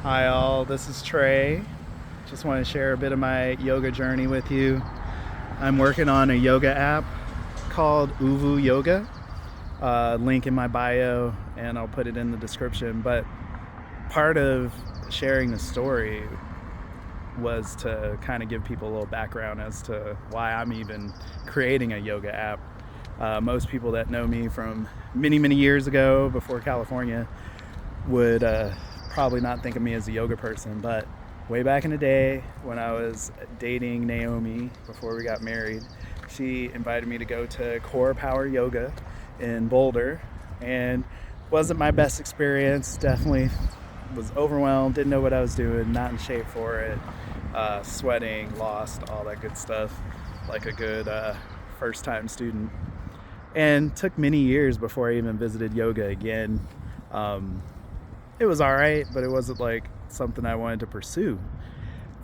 Hi all, this is Trey. Just want to share a bit of my yoga journey with you. I'm working on a yoga app called Uvu Yoga. Link in my bio and I'll put it in the description. But part of sharing the story was to kind of give people a little background as to why I'm even creating a yoga app. Most people that know me from many years ago, before California, would probably not think of me as a yoga person, but way back in the day when I was dating Naomi before we got married, she invited me to go to Core Power Yoga in Boulder, and wasn't my best experience. Definitely was overwhelmed, didn't know what I was doing, not in shape for it, sweating, lost, all that good stuff, like a good first time student. And took many years before I even visited yoga again. It was all right, but it wasn't like something I wanted to pursue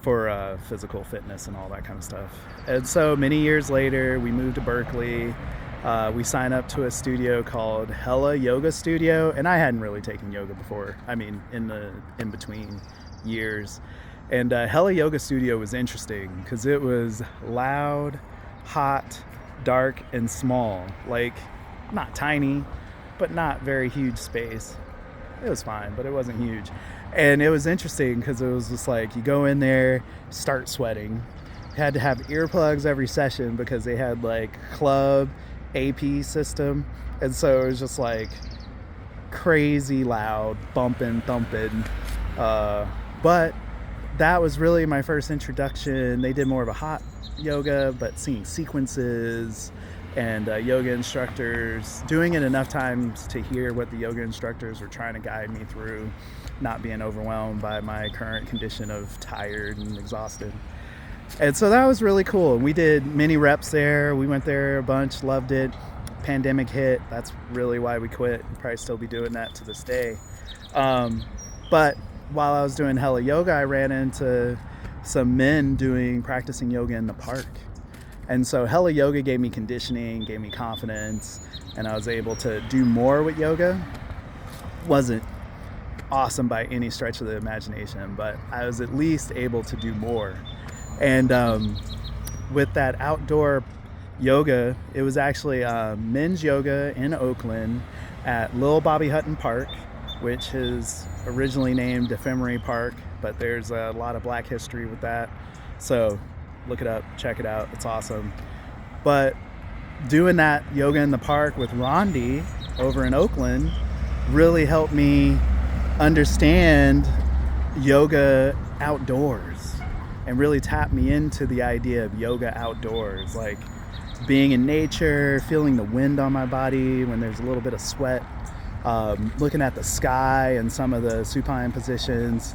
for physical fitness and all that kind of stuff. And so many years later, we moved to Berkeley. We signed up to a studio called Hella Yoga Studio, and I hadn't really taken yoga before. I mean, in between years. And Hella Yoga Studio was interesting because it was loud, hot, dark, and small. Like, not tiny, but not very huge space. It was fine, but it wasn't huge. And it was interesting because it was just like, you go in there, start sweating. You had to have earplugs every session because they had like club AP system. And so it was just like crazy loud, bumping, thumping. But that was really my first introduction. They did more of a hot yoga, but seeing sequences and yoga instructors, doing it enough times to hear what the yoga instructors were trying to guide me through, not being overwhelmed by my current condition of tired and exhausted. And so that was really cool. We did many reps there. We went there a bunch, loved it. Pandemic hit. That's really why we quit. We'll probably still be doing that to this day. But while I was doing Hella Yoga, I ran into some men practicing yoga in the park. And so Hella Yoga gave me conditioning, gave me confidence, and I was able to do more with yoga. Wasn't awesome by any stretch of the imagination, but I was at least able to do more. And with that outdoor yoga, it was actually men's yoga in Oakland at Lil Bobby Hutton Park, which is originally named Ephemery Park, but there's a lot of Black history with that. So look it up, check it out, it's awesome. But doing that yoga in the park with Rondi over in Oakland really helped me understand yoga outdoors and really tapped me into the idea of yoga outdoors, like being in nature, feeling the wind on my body when there's a little bit of sweat, looking at the sky and some of the supine positions,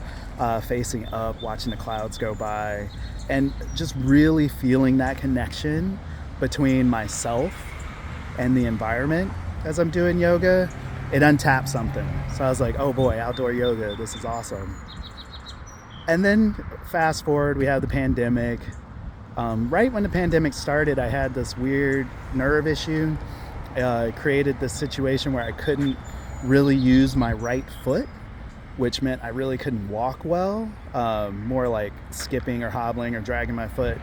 facing up, watching the clouds go by, and just really feeling that connection between myself and the environment as I'm doing yoga. It untapped something. So I was like, oh boy, outdoor yoga, this is awesome. And then fast forward, we had the pandemic. Right when the pandemic started, I had this weird nerve issue. It created this situation where I couldn't really use my right foot, which meant I really couldn't walk well, more like skipping or hobbling or dragging my foot.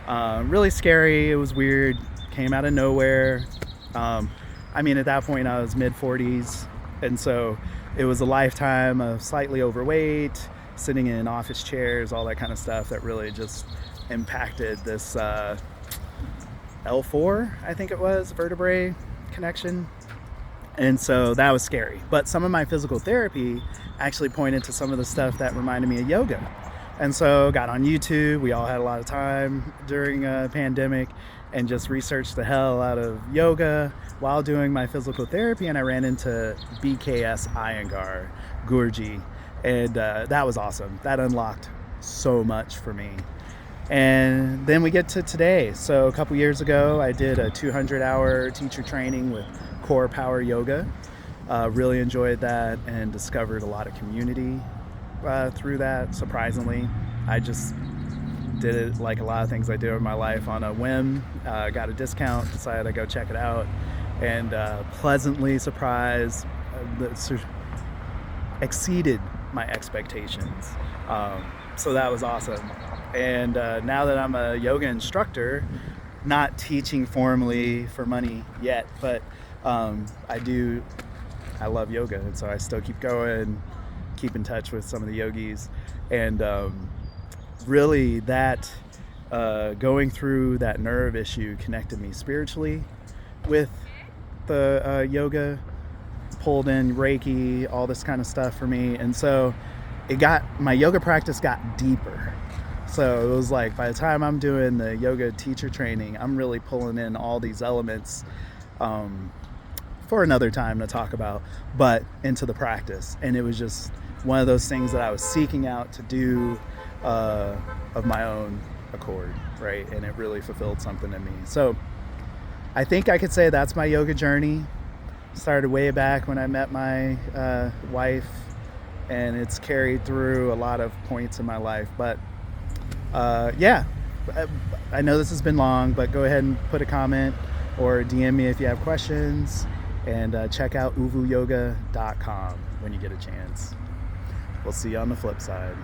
Really scary. It was weird. Came out of nowhere. I mean, at that point I was mid-40s, and so it was a lifetime of slightly overweight, sitting in office chairs, all that kind of stuff that really just impacted this L4, I think it was, vertebrae connection. And so that was scary. But some of my physical therapy actually pointed to some of the stuff that reminded me of yoga. And so got on YouTube. We all had a lot of time during a pandemic and just researched the hell out of yoga while doing my physical therapy. And I ran into BKS Iyengar, Gurji. And that was awesome. That unlocked so much for me. And then we get to today. So a couple years ago, I did a 200-hour teacher training with Core Power Yoga. Really enjoyed that and discovered a lot of community through that, surprisingly. I just did it like a lot of things I do in my life on a whim. Got a discount, decided I'd go check it out, and pleasantly surprised, exceeded my expectations. So that was awesome. And now that I'm a yoga instructor, not teaching formally for money yet, but I love yoga, and so I still keep going, keep in touch with some of the yogis, and really that going through that nerve issue connected me spiritually with the yoga, pulled in Reiki, all this kind of stuff for me, and so my yoga practice got deeper. So it was like by the time I'm doing the yoga teacher training, I'm really pulling in all these elements for another time to talk about, but into the practice. And it was just one of those things that I was seeking out to do of my own accord, right? And it really fulfilled something in me. So I think I could say that's my yoga journey. Started way back when I met my wife, and it's carried through a lot of points in my life. But yeah, I know this has been long, but go ahead and put a comment or DM me if you have questions, and check out uvuyoga.com when you get a chance. We'll see you on the flip side.